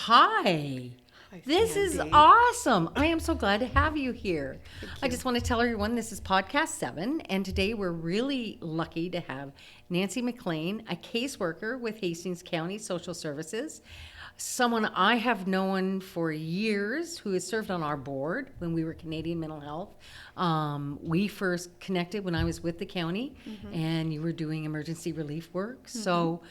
Hi. Hi, This is Sandy. awesome. I am so glad to have you here. I just want to tell everyone this is podcast 7, and today we're really lucky to have Nancy McLean, a caseworker with Hastings County Social Services, someone I have known for years who has served on our board when we were Canadian Mental Health. We first connected when I was with the county, and you were doing emergency relief work. So,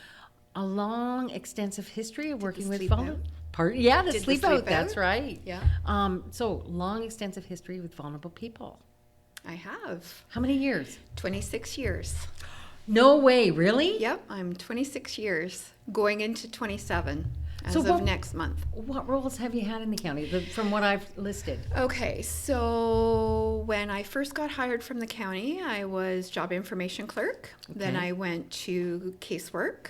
a long, extensive history of working with sleep vulnerable. out? Yeah, the Did the sleep sleep out. That's out? right. Yeah. So long, extensive history with vulnerable people. I have How many years? 26 years. No way, really? Yep, I'm 26 years, going into 27 as So of what- next month. What roles have you had in the county, from what I've listed? Okay, so when I first got hired from the county, I was job information clerk. Then Okay. I went to casework.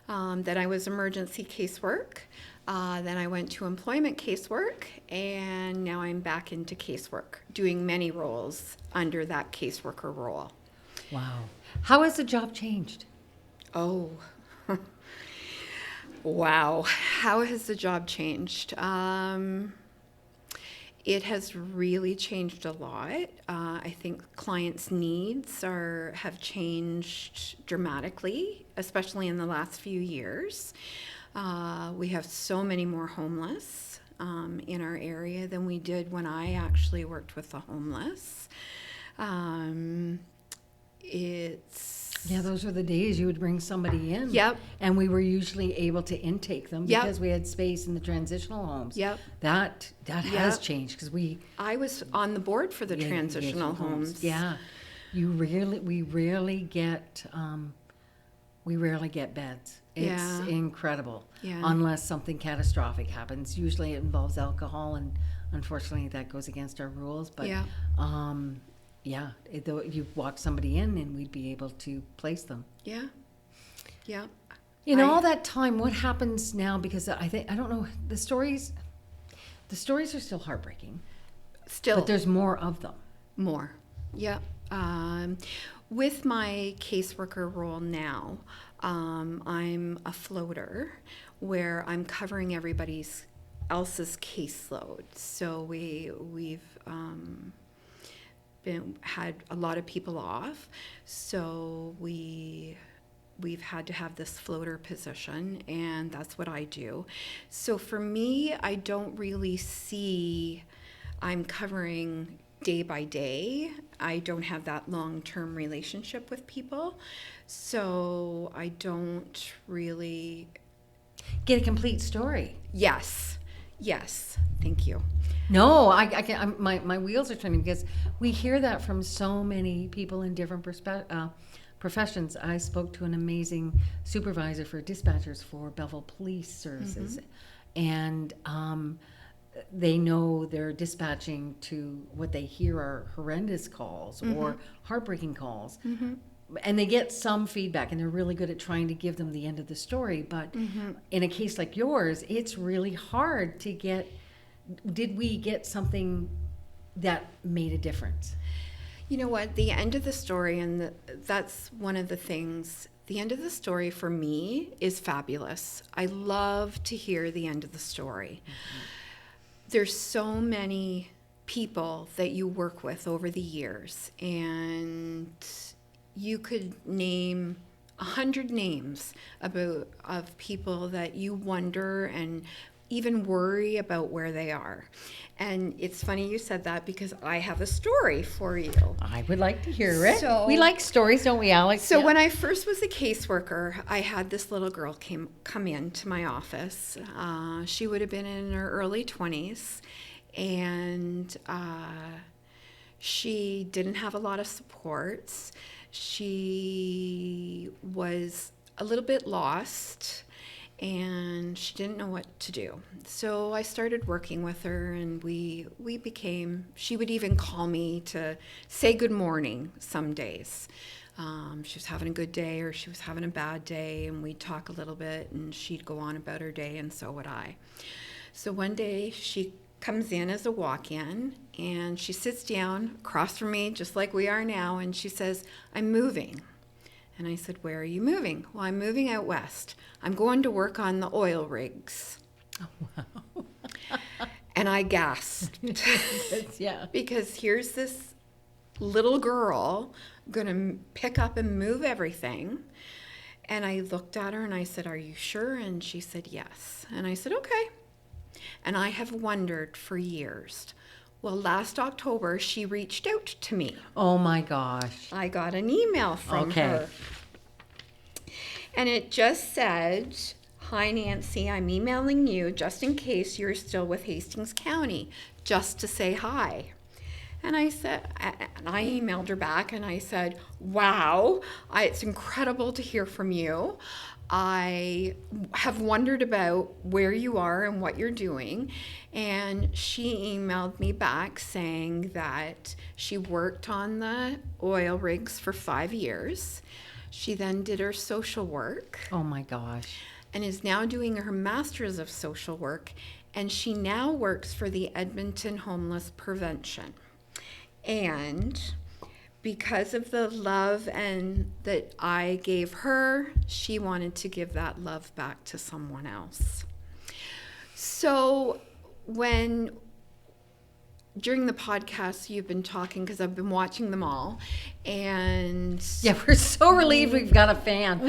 Then I was emergency casework. Then I went to employment casework, and now I'm back into casework, doing many roles under that caseworker role. Wow. How has the job changed? Oh, wow. How has the job changed? It has really changed a lot. I think clients' needs have changed dramatically, especially in the last few years. We have so many more homeless in our area than we did when I actually worked with the homeless. Yeah, those were the days you would bring somebody in. Yep. And we were usually able to intake them Yep. because we had space in the transitional homes. Yep. That has Yep. changed because we I was on the board for the Yeah, transitional homes. Yeah, we rarely get beds. It's Yeah. incredible. Yeah. Unless something catastrophic happens. Usually it involves alcohol, and unfortunately that goes against our rules. But Yeah. though you walk somebody in, and we'd be able to place them. Yeah. Yeah. In I- all that time, what happens now? Because I don't know, the stories. The stories are still heartbreaking, Still but there's more of them. more. Yeah. With my caseworker role now, I'm a floater where I'm covering everybody's else's caseload. So we've had a lot of people off, so we've had to have this floater position, and that's what I do. So for me, I don't really see I'm covering day by day. I don't have that long-term relationship with people, so I don't really. Get a complete story. Yes, thank you. No, I can. My wheels are turning because we hear that from so many people in different professions. I spoke to an amazing supervisor for dispatchers for Belleville Police Services, and they know they're dispatching to what they hear are horrendous calls or heartbreaking calls. And they get some feedback, and they're really good at trying to give them the end of the story. But in a case like yours, it's really hard to get. Did we get something that made a difference? You know what? The end of the story, and that's one of the things. The end of the story for me is fabulous. I love to hear the end of the story. There's so many people that you work with over the years, and you could name 100 names of people that you wonder and even worry about where they are. And it's funny you said that because I have a story for you. I would like to hear it. So- We like stories, don't we, Alex? So when I first was a caseworker, I had this little girl come into my office. She would have been in her early 20s, and she didn't have a lot of supports. She was a little bit lost, and she didn't know what to do. So I started working with her, and we became, she would even call me to say good morning some days. She was having a good day or she was having a bad day, and we'd talk a little bit, and she'd go on about her day, and so would I. So one day she comes in as a walk-in, and she sits down across from me just like we are now, and she says, "I'm moving." And I said, "Where are you moving?" "Well, I'm moving out west. I'm going to work on the oil rigs." Oh, wow. And I gasped. Yeah. Because here's this little girl going to pick up and move everything. And I looked at her and I said, "Are you sure?" And she said, "Yes." And I said, "Okay." And I have wondered for years. Well, last October, she reached out to me. Oh my gosh. I got an email from her. And it just said, "Hi, Nancy, I'm emailing you just in case you're still with Hastings County, just to say hi." And I said, and I emailed her back and I said, "Wow, it's incredible to hear from you. I have wondered about where you are and what you're doing." And she emailed me back saying that she worked on the oil rigs for 5 years. She then did her social work. Oh my gosh. And is now doing her master's of social work. And she now works for the Edmonton Homeless Prevention. And because of the love and that I gave her, she wanted to give that love back to someone else. So during the podcast you've been talking, because I've been watching them all, and Yeah, we're so relieved we've got a fan.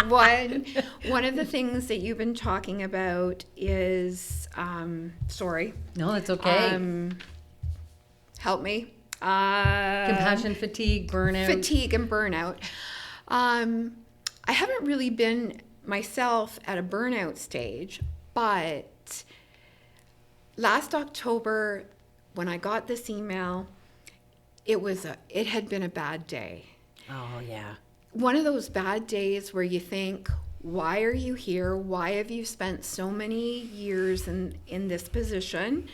one of the things that you've been talking about is sorry. No, it's okay. Help me. Compassion fatigue, burnout. Fatigue and burnout. I haven't really been myself at a burnout stage, but last October when I got this email, it had been a bad day. Oh yeah. One of those bad days where you think, why are you here? Why have you spent so many years in this position?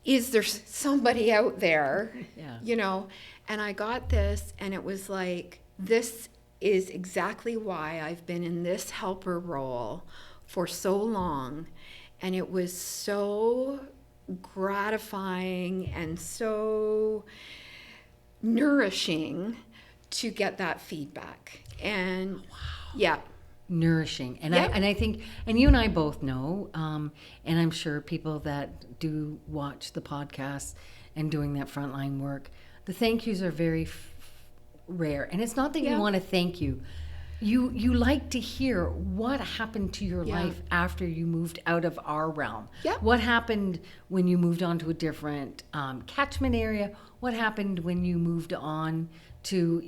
Is there somebody out there? Yeah. You know, and I got this and it was like, this is exactly why I've been in this helper role for so long. And it was so gratifying and so nourishing to get that feedback. And yeah. Nourishing. And Yep. I think, and you and I both know, and I'm sure people that do watch the podcast and doing that frontline work, the thank yous are very rare. And it's not that you want to thank you. You like to hear what happened to your life after you moved out of our realm. Yeah. What happened when you moved on to a different catchment area? What happened when you moved on to,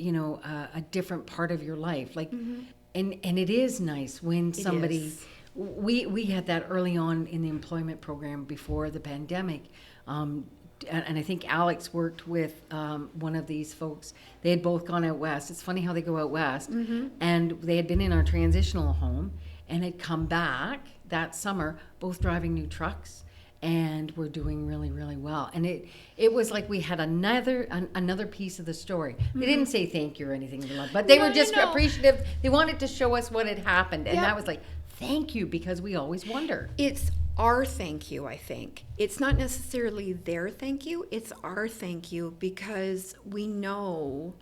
a different part of your life? Like, and it is nice when somebody, we had that early on in the employment program before the pandemic. And I think Alex worked with one of these folks. They had both gone out west. It's funny how they go out west. And they had been in our transitional home and had come back that summer, both driving new trucks, and were doing really, really well. And it was like we had another piece of the story. They didn't say thank you or anything, but they were just appreciative. They wanted to show us what had happened. And that was like, thank you, because we always wonder. It's our thank you, I think. It's not necessarily their thank you, it's our thank you, because we know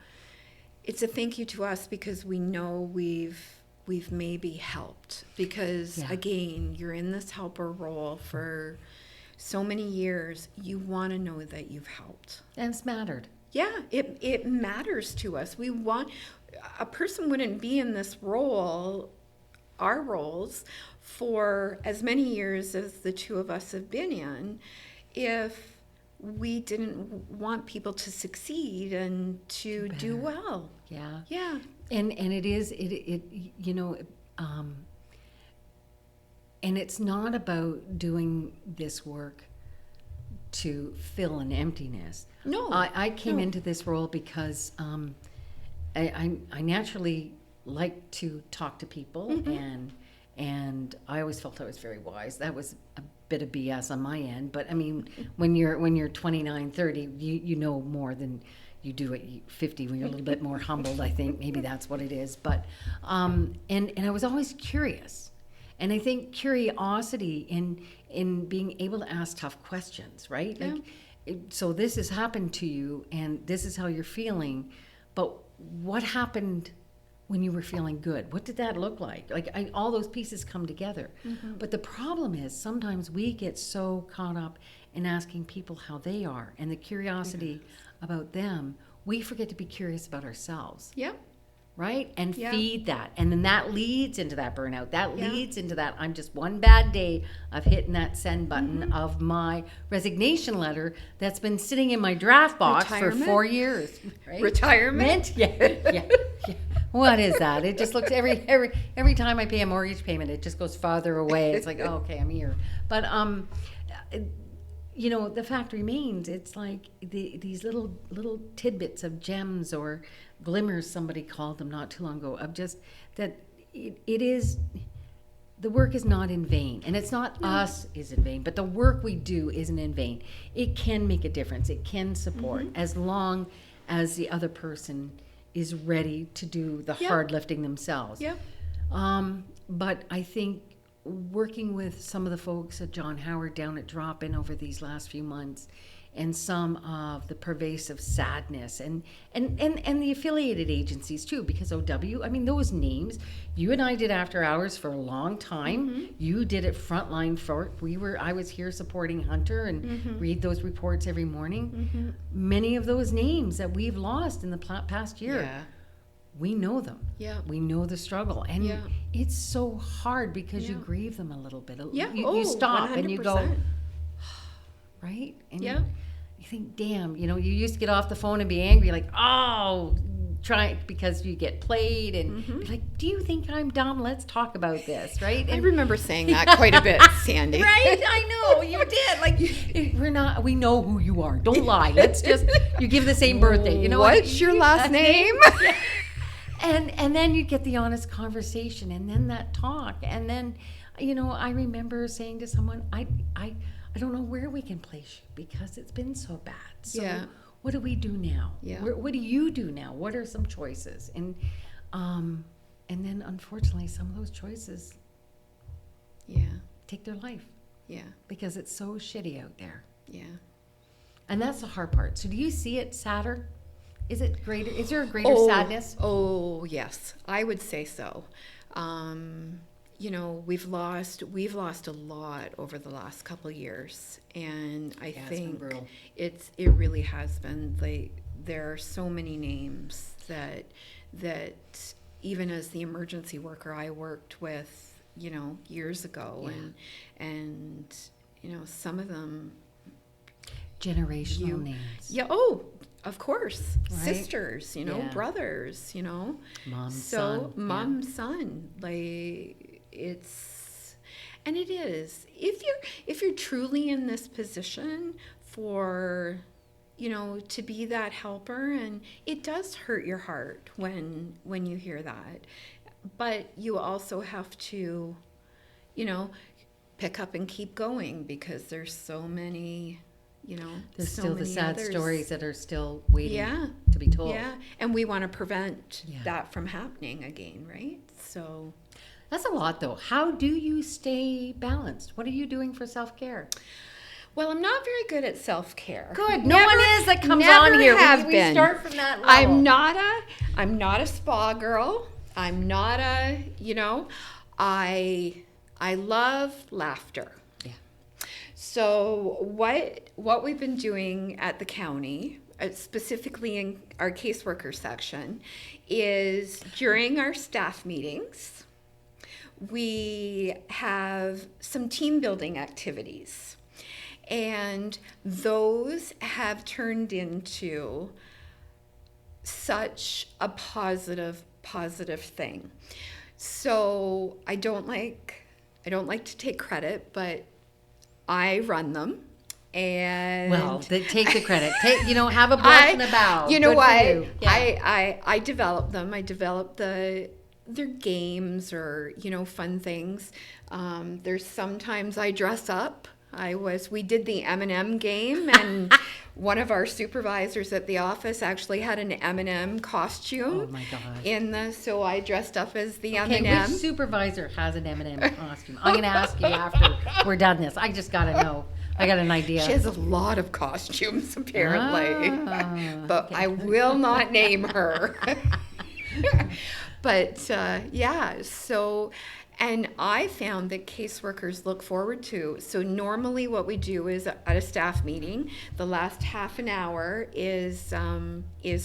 it's a thank you to us because we know we've maybe helped. Because again, you're in this helper role for so many years, you want to know that you've helped. And it's mattered. Yeah, it matters to us. A person wouldn't be in this role, our roles, for as many years as the two of us have been in, if we didn't want people to succeed and to do well. Yeah. Yeah. And it is, and it's not about doing this work to fill an emptiness. No. I came into this role because I naturally like to talk to people, and I always felt I was very wise. That was a bit of BS on my end, but I mean, when you're 29, 30, you know more than you do at 50 when you're a little bit more humbled. I think maybe that's what it is. But and I was always curious. And I think curiosity in being able to ask tough questions, right? Yeah. Like, so this has happened to you, and this is how you're feeling, but what happened when you were feeling good? What did that look like? All those pieces come together. But the problem is sometimes we get so caught up in asking people how they are and the curiosity about them, we forget to be curious about ourselves. Yep. Right? And Yeah. feed that. And then that leads into that burnout. That Yeah. leads into that I'm just one bad day of hitting that send button of my resignation letter that's been sitting in my draft box Retirement? for 4 years. Right? Retirement? Yeah. Yeah. What is that? It just looks every time I pay a mortgage payment, it just goes farther away. It's like, oh, okay, I'm here. But the fact remains, it's like these little tidbits of gems or glimmers, somebody called them not too long ago, of just that it is, the work is not in vain. And it's not us is in vain, but the work we do isn't in vain. It can make a difference. It can support as long as the other person is ready to do the hard lifting themselves. Yep. But I think working with some of the folks at John Howard down at Drop-In over these last few months, and some of the pervasive sadness and the affiliated agencies too, because OW, I mean, those names, you and I did After Hours for a long time. You did it frontline for, I was here supporting Hunter and read those reports every morning. Many of those names that we've lost in the past year, we know them. Yeah. We know the struggle. And it's so hard because you grieve them a little bit. You stop 100%. And you go, right? And you think, damn, you used to get off the phone and be angry, like, oh, try, because you get played and be like, do you think I'm dumb? Let's talk about this, right? And I remember saying that quite a bit, Sandy. Right? I know, you did. Like, we know who you are. Don't lie. Let's just, you give the same birthday. What's your last name? And then you get the honest conversation, and then that talk, and then, I remember saying to someone, I don't know where we can place you because it's been so bad. So what do we do now? Yeah. What do you do now? What are some choices? And then unfortunately some of those choices take their life. Yeah. Because it's so shitty out there. Yeah. And that's the hard part. So do you see it sadder? Is it greater? Is there a greater sadness? Oh, yes. I would say so. We've lost a lot over the last couple of years, and I think it really has been. There are so many names that even as the emergency worker I worked with, years ago, and some of them generational names. Yeah. Oh, of course, right? Sisters, brothers, mom, son, and it is, if you're truly in this position for, to be that helper, and it does hurt your heart when you hear that, but you also have to, pick up and keep going, because there's so many, there's so still the many sad others. Stories that are still waiting to be told. Yeah, and we want to prevent that from happening again, right? So that's a lot, though. How do you stay balanced? What are you doing for self-care? Well, I'm not very good at self-care. Good. No one is that comes on here. We start from that level. I'm not a spa girl. I'm not a, I love laughter. So what we've been doing at the county, specifically in our caseworker section, is during our staff meetings, we have some team building activities. And those have turned into such a positive thing. So I don't like to take credit, but I run them, and take the credit. Have a brush and a bow. You know Good what? for you. Yeah. I developed them. I developed their games or fun things. There's sometimes I dress up. We did the M&M game, and one of our supervisors at the office actually had an M&M costume. Oh my God! So I dressed up as the M&M. M&M. Which supervisor has an M&M costume? I'm going to ask you after we're done this. I just got to know. I got an idea. She has a lot of costumes, apparently, but I will not name her. But yeah, so, and I found that caseworkers look forward to. So normally, what we do is at a staff meeting, the last half an hour is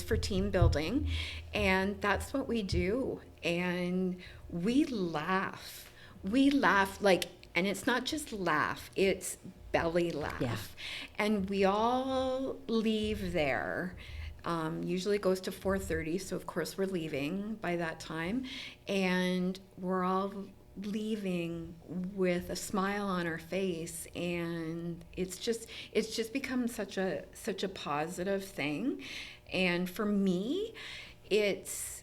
for team building, and that's what we do. And we laugh. We laugh like, and it's not just laugh; it's belly laugh. Yeah. And we all leave there. Usually it goes to 4:30, so of course we're leaving by that time, and we're all leaving with a smile on our face, and it's just become such a positive thing. And for me, it's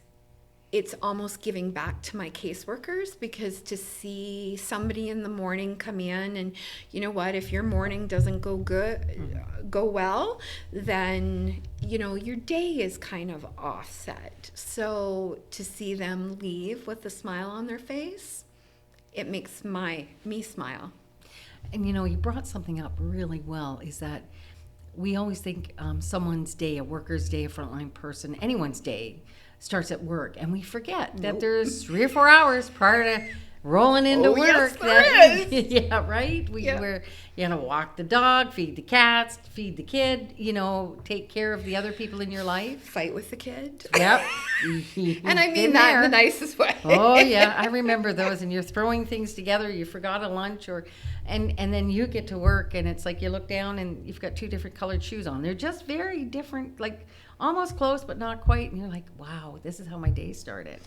almost giving back to my caseworkers, because to see somebody in the morning come in, and you know what, if your morning doesn't go well, then your day is kind of offset. So to see them leave with a smile on their face, it makes me smile. And you brought something up really well, is that we always think someone's day, a worker's day, a frontline person, anyone's day starts at work, and we forget that there's 3 or 4 hours prior to rolling into work. Yes, there is. Yeah, right. We're walk the dog, feed the cats, feed the kid. Take care of the other people in your life. Fight with the kid. Yep. And I mean that in the nicest way. Oh yeah, I remember those. And you're throwing things together. You forgot a lunch, and then you get to work, and it's like you look down and you've got 2 different colored shoes on. They're just very different, like almost close but not quite. And you're like, wow, this is how my day started.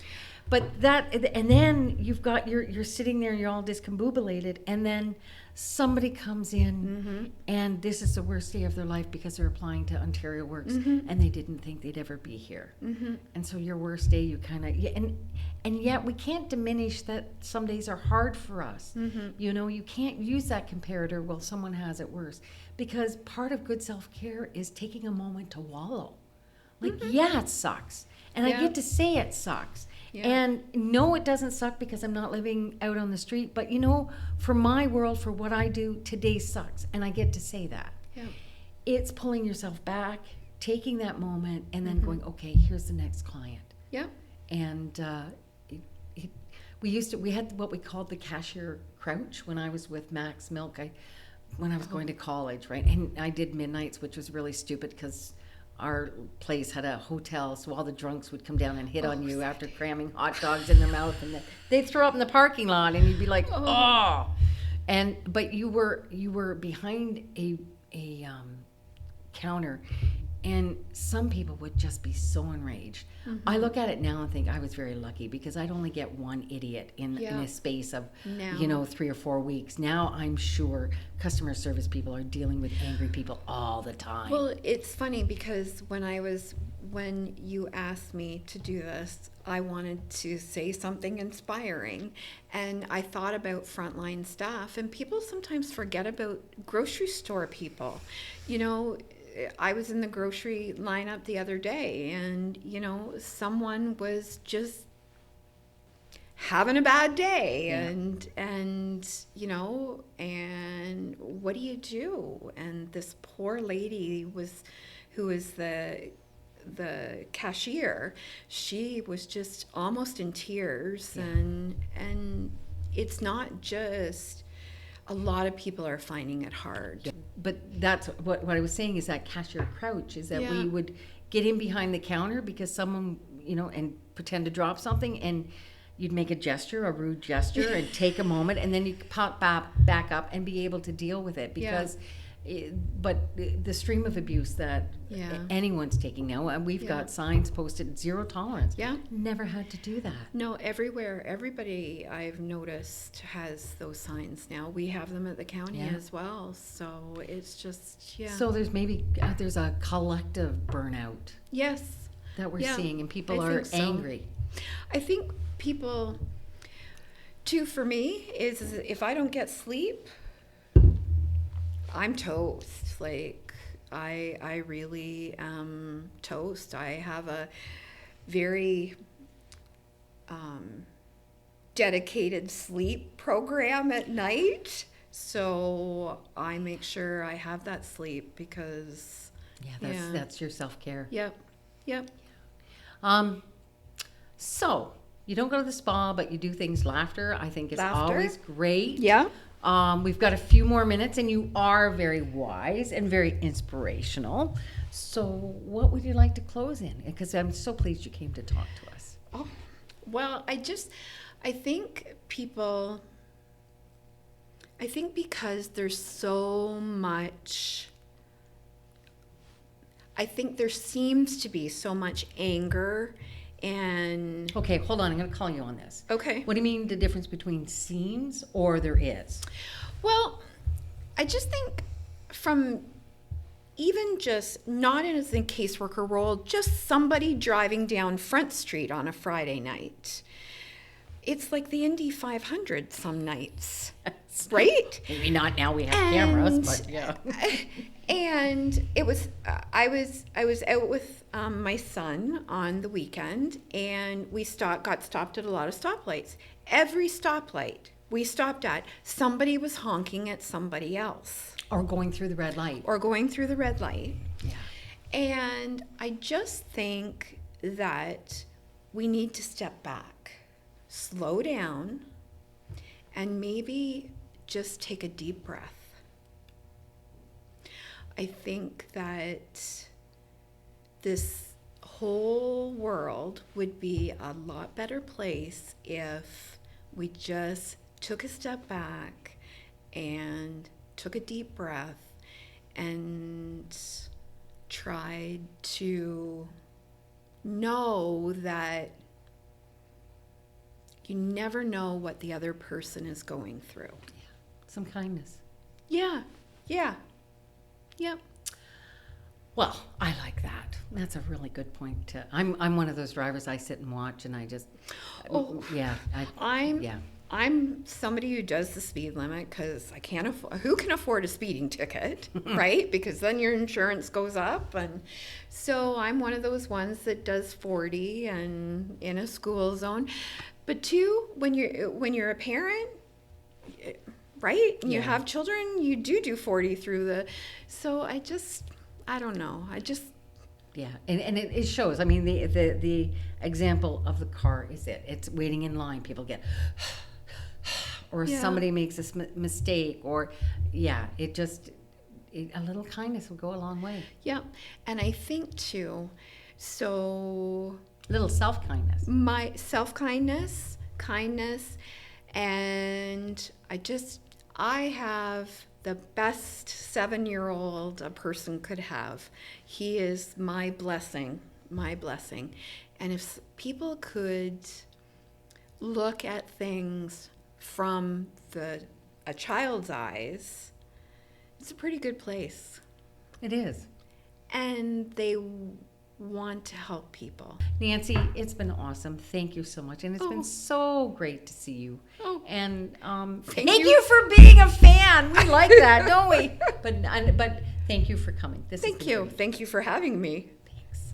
But and then you're sitting there and you're all discombobulated, and then somebody comes in, and this is the worst day of their life because they're applying to Ontario Works, and they didn't think they'd ever be here. And so your worst day, you kind of, and yet we can't diminish that some days are hard for us. You can't use that comparator, well, someone has it worse, because part of good self-care is taking a moment to wallow. Like, yeah, it sucks. And I get to say it sucks. Yeah. And no, it doesn't suck because I'm not living out on the street. But for my world, for what I do, today sucks. And I get to say that. Yeah. It's pulling yourself back, taking that moment, and then going, okay, here's the next client. Yeah. And we had what we called the cashier crouch when I was with Max Milk. When I was going to college, right? And I did midnights, which was really stupid because our place had a hotel, so all the drunks would come down and hit on you after cramming hot dogs in their mouth, and they'd throw up in the parking lot, and you'd be like, oh. But you were behind a counter, and some people would just be so enraged. I look at it now and think I was very lucky because I'd only get one idiot in a space of 3 or 4 weeks. Now I'm sure customer service people are dealing with angry people all the time. Well, it's funny because when you asked me to do this, I wanted to say something inspiring, and I thought about frontline staff, and people sometimes forget about grocery store people. I was in the grocery lineup the other day, and someone was just having a bad day, and what do you do? And this poor lady who was the cashier, she was just almost in tears, and it's not just. A lot of people are finding it hard. But that's what I was saying, is that cashier crouch, is that we would get in behind the counter because someone, and pretend to drop something, and you'd make a rude gesture, and take a moment, and then you pop back up and be able to deal with it because. But the stream of abuse that anyone's taking now, and we've got signs posted, 0 tolerance. Yeah. Never had to do that. No, everywhere. Everybody I've noticed has those signs now. We have them at the county as well. So it's just, So there's a collective burnout. Yes. That we're seeing, and people are angry. I think people, too, for me, is if I don't get sleep, I'm toast. Like, I really am toast. I have a very dedicated sleep program at night, so I make sure I have that sleep because that's your self-care. Yep. So you don't go to the spa, but you do things. Laughter, I think, is Laughter. always great. Yeah. We've got a few more minutes, and you are very wise and very inspirational. So, what would you like to close in? Because I'm so pleased you came to talk to us. Oh, well, I think people, I think because there's so much, I think there seems to be so much anger and. Okay, hold on. I'm going to call you on this. Okay. What do you mean the difference between seems or there is? Well, I just think from even just not as a caseworker role, just somebody driving down Front Street on a Friday night. It's like the Indy 500 some nights, right? Maybe not now we have cameras, but yeah. And it was I was out with my son on the weekend, and we got stopped at a lot of stoplights. Every stoplight we stopped at, somebody was honking at somebody else. Or going through the red light. Or going through the red light. Yeah. And I just think that we need to step back, slow down, and maybe just take a deep breath. I think that this whole world would be a lot better place if we just took a step back and took a deep breath and tried to know that you never know what the other person is going through. Yeah. Some kindness. Yeah. Well, I like that. That's a really good point. I'm one of those drivers. I sit and watch, and I just, yeah. I'm somebody who does the speed limit because I can't afford. Who can afford a speeding ticket, right? Because then your insurance goes up, and so I'm one of those ones that does 40 and in a school zone. But two, when you're a parent, right? And you have children, you do 40 through the. So I don't know. Yeah, and it shows. I mean, the example of the car is it's waiting in line. People get, or somebody makes a mistake, or a little kindness will go a long way. Yeah, and I think too, so Little self-kindness. my self-kindness, kindness, and I have the best 7-year-old a person could have. He is my blessing. And if people could look at things from a child's eyes, it's a pretty good place. It is. And they want to help people. Nancy, it's been awesome. Thank you so much. And it's been so great to see you. Oh. And Thank thank you. you for being a fan. We like that, don't we? But thank you for coming. Thank you. Thank you for having me.